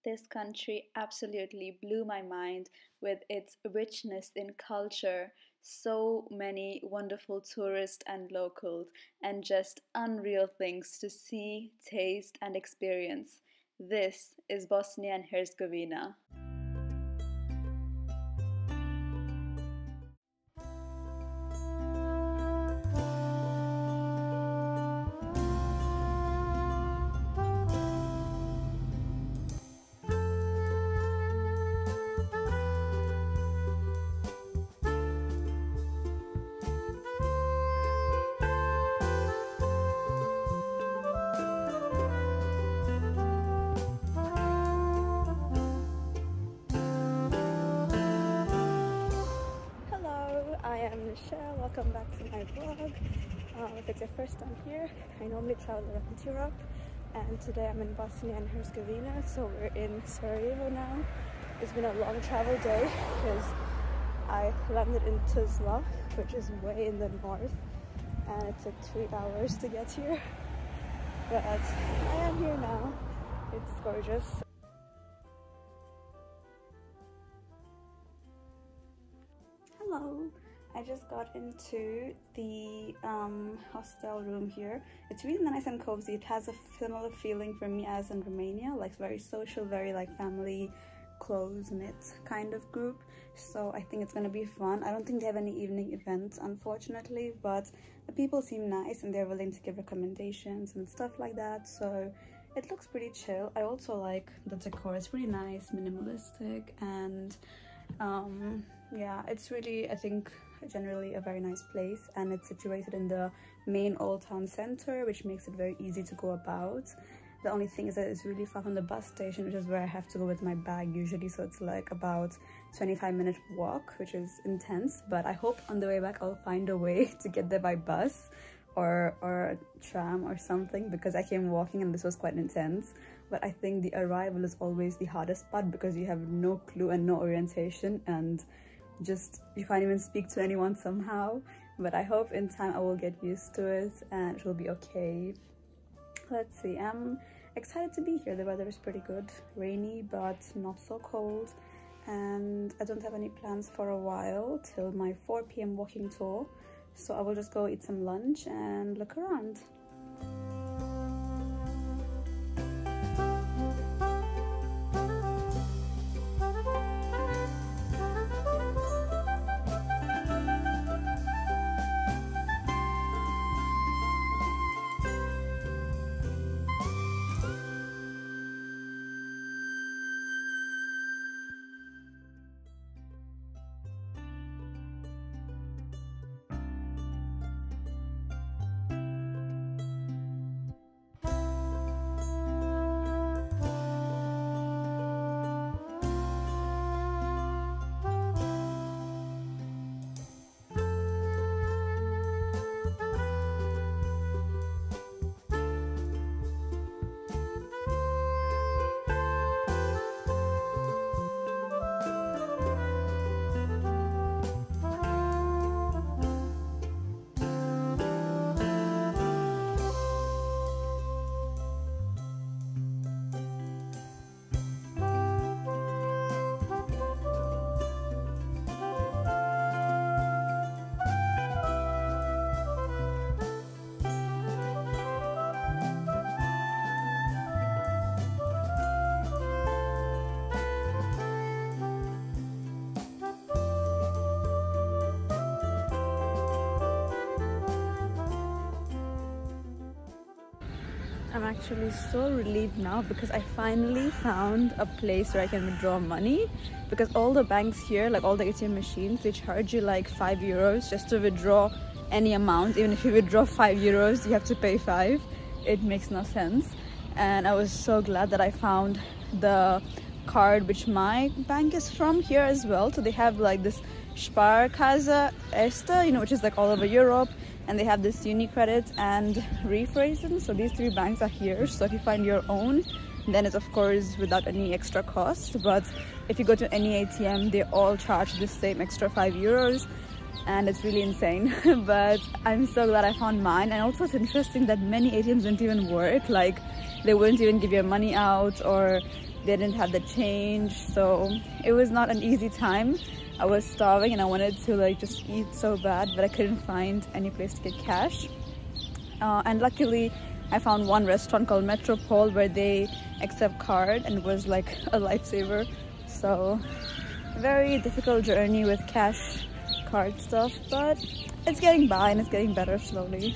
This country absolutely blew my mind with its richness in culture, so many wonderful tourists and locals, and just unreal things to see, taste, and experience. This is Bosnia and Herzegovina. I am Nishelle, welcome back to my vlog. If it's your first time here, I normally travel around Europe, and today I'm in Bosnia and Herzegovina, so we're in Sarajevo now. It's been a long travel day because I landed in Tuzla, which is way in the north, and it took 3 hours to get here, but I am here now. It's gorgeous. Hello! I just got into the hostel room here. It's really nice and cozy. It has a similar feeling for me as in Romania, like very social, very like family, close-knit kind of group. So I think it's gonna be fun. I don't think they have any evening events, unfortunately, but the people seem nice and they're willing to give recommendations and stuff like that. So it looks pretty chill. I also like the decor. It's really nice, minimalistic, and yeah, it's really, I think, generally a very nice place, and it's situated in the main old town center, which makes it very easy to go about. The only thing is that it's really far from the bus station, which is where I have to go with my bag usually, so it's like about 25-minute walk, which is intense. But I hope on the way back I'll find a way to get there by bus or a tram or something, because I came walking and this was quite intense. But I think the arrival is always the hardest part because you have no clue and no orientation, and just you can't even speak to anyone somehow. But I hope in time I will get used to it and it will be okay. Let's see, I'm excited to be here. The weather is pretty good, rainy but not so cold, and I don't have any plans for a while till my 4 p.m. walking tour, so I will just go eat some lunch and look around. I'm actually so relieved now because I finally found a place where I can withdraw money, because all the banks here, like all the ATM machines, they charge you like 5 euros just to withdraw any amount. Even if you withdraw 5 euros, you have to pay 5. It makes no sense. And I was so glad that I found the card which my bank is from here as well. So they have like this Sparkasse Erste, you know, which is like all over Europe, and they have this UniCredit and Raiffeisen. So these 3 banks are here. So if you find your own, then it's of course without any extra cost. But if you go to any ATM, they all charge the same extra 5 euros, and it's really insane. But I'm so glad I found mine. And also it's interesting that many ATMs don't even work. Like they wouldn't even give your money out, or they didn't have the change, so it was not an easy time. I was starving and I wanted to like just eat so bad, but I couldn't find any place to get cash. And luckily I found one restaurant called Metropole where they accept card, and it was like a lifesaver. So very difficult journey with cash card stuff, but it's getting by and it's getting better slowly.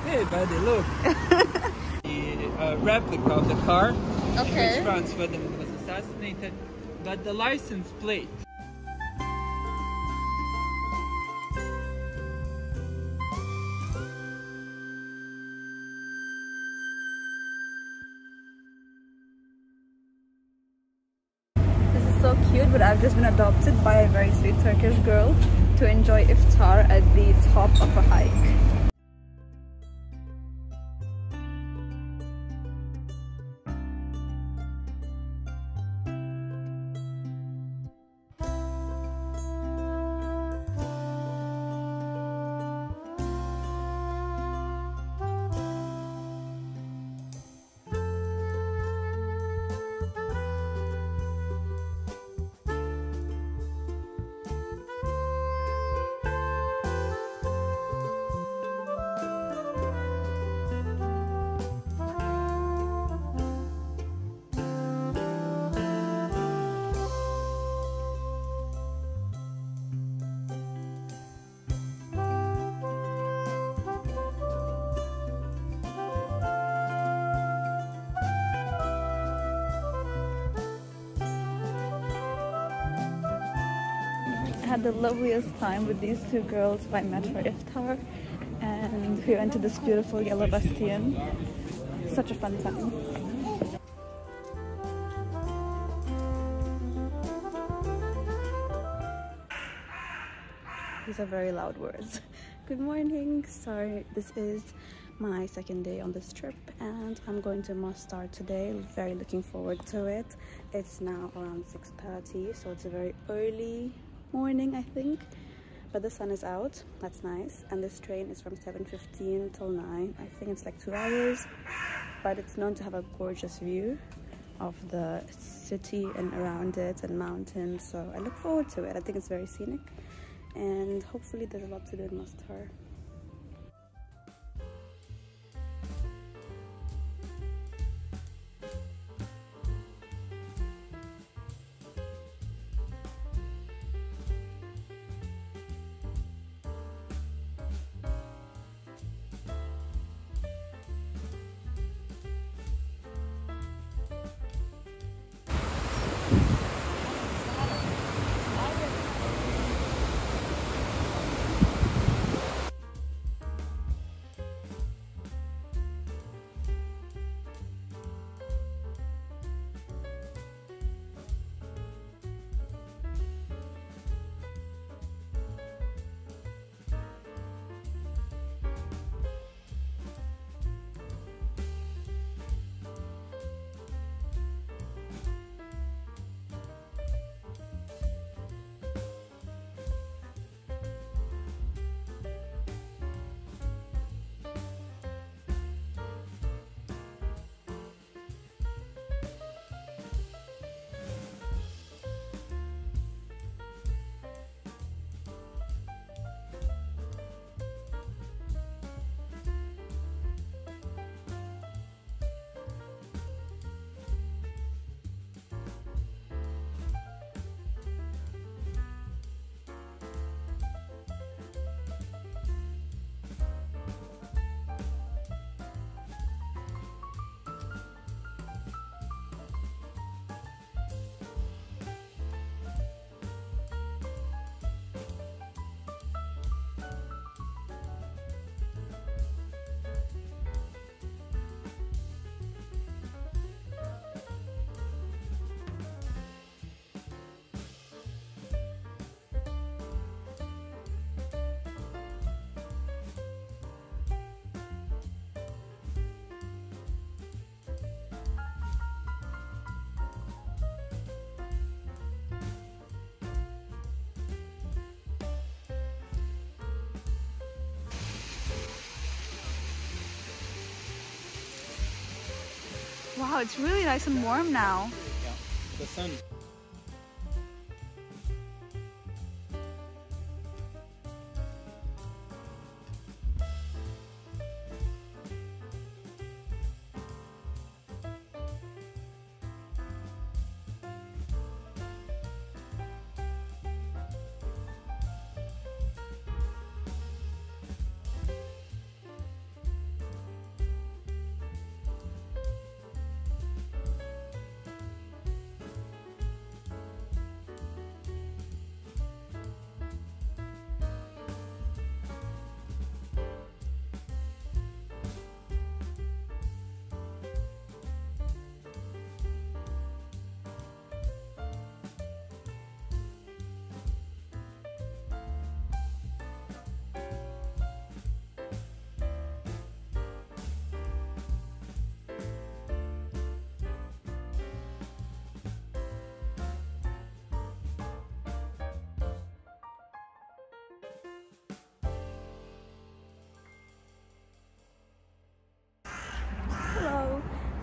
Hey buddy, look. The replica of the car, Okay. which transferred them was assassinated, but the license plate. This is so cute, but I've just been adopted by a very sweet Turkish girl to enjoy iftar at the top of a hike. I had the loveliest time with these two girls who I met for iftar, and we went to this beautiful yellow bastion. Such a fun time. these are very loud words. Good morning. Sorry, this is my second day on this trip and I'm going to Mostar today. Very looking forward to it. It's now around 6:30, so it's a very early morning, I think, but the sun is out. That's nice. And this train is from 7:15 till 9. I think it's like 2 hours, but it's known to have a gorgeous view of the city and around it and mountains, so I look forward to it. I think it's very scenic and hopefully there's a lot to do in Mostar. Wow, it's really nice and warm now. Yeah, the sun.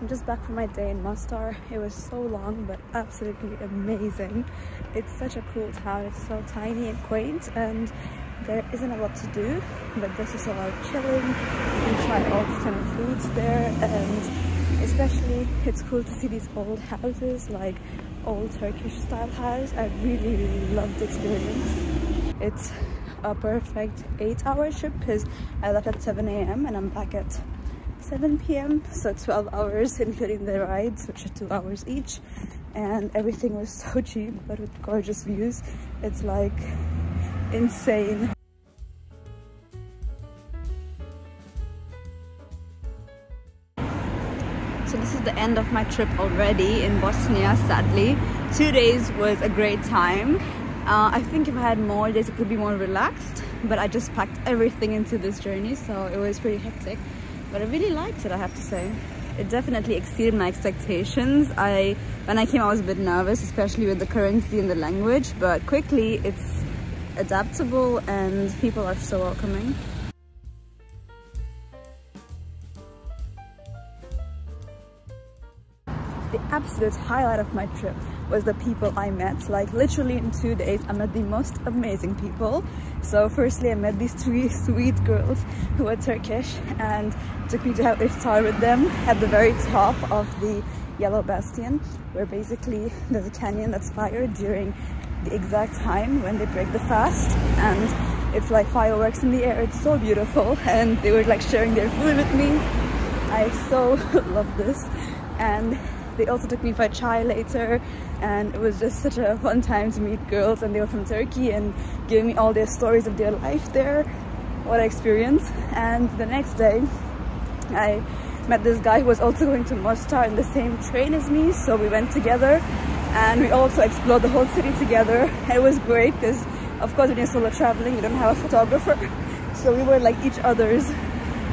I'm just back from my day in Mostar. It was so long but absolutely amazing. It's such a cool town. It's so tiny and quaint and there isn't a lot to do, but there's just a lot of chilling. You can try all kind of foods there, and especially it's cool to see these old houses, like old Turkish style house. I really, really loved the experience. It's a perfect 8-hour trip because I left at 7 AM and I'm back at 7 PM, so 12 hours including the rides, which are 2 hours each, and everything was so cheap but with gorgeous views. It's like insane. So this is the end of my trip already in Bosnia, sadly. 2 days was a great time. I think if I had more days it could be more relaxed, but I just packed everything into this journey, so it was pretty hectic. But I really liked it, I have to say. It definitely exceeded my expectations. When I came, I was a bit nervous, especially with the currency and the language, but quickly it's adaptable and people are so welcoming. The absolute highlight of my trip was the people I met. Like literally in 2 days I met the most amazing people. So firstly I met these 3 sweet girls who were Turkish and took me to have iftar with them at the very top of the Yellow Bastion, where basically there's a canyon that's fired during the exact time when they break the fast, and it's like fireworks in the air. It's so beautiful, and they were like sharing their food with me. I so love this. And they also took me for chai later, and it was just such a fun time to meet girls, and they were from Turkey and giving me all their stories of their life there. What an experience. And the next day I met this guy who was also going to Mostar in the same train as me, so we went together and we also explored the whole city together. And it was great because of course when you're solo traveling you don't have a photographer, so we were like each other's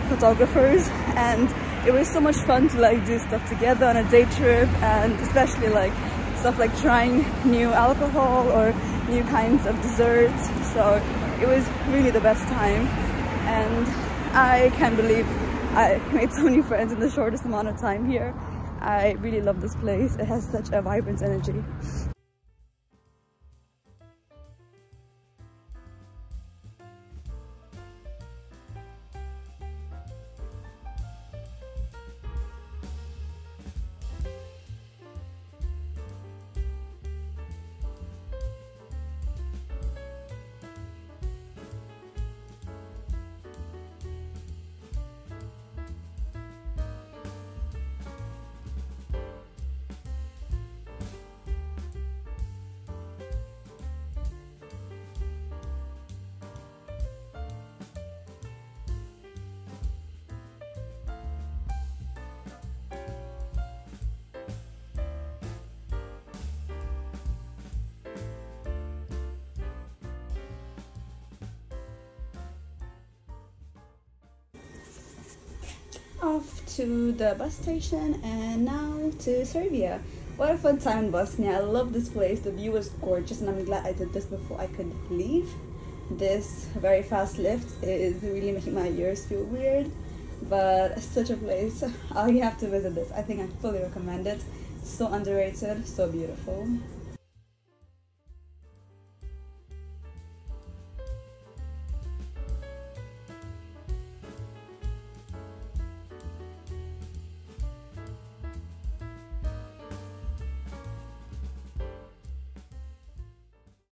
photographers, and it was so much fun to like do stuff together on a day trip, and especially like stuff like trying new alcohol or new kinds of desserts. So it was really the best time, and I can't believe I made so many friends in the shortest amount of time here. I really love this place. It has such a vibrant energy. Off to the bus station and now to Serbia. What a fun time in Bosnia. I love this place. The view was gorgeous and I'm glad I did this before I could leave. This very fast lift is really making my ears feel weird, but such a place. You have to visit this. I think I fully recommend it. So underrated, so beautiful.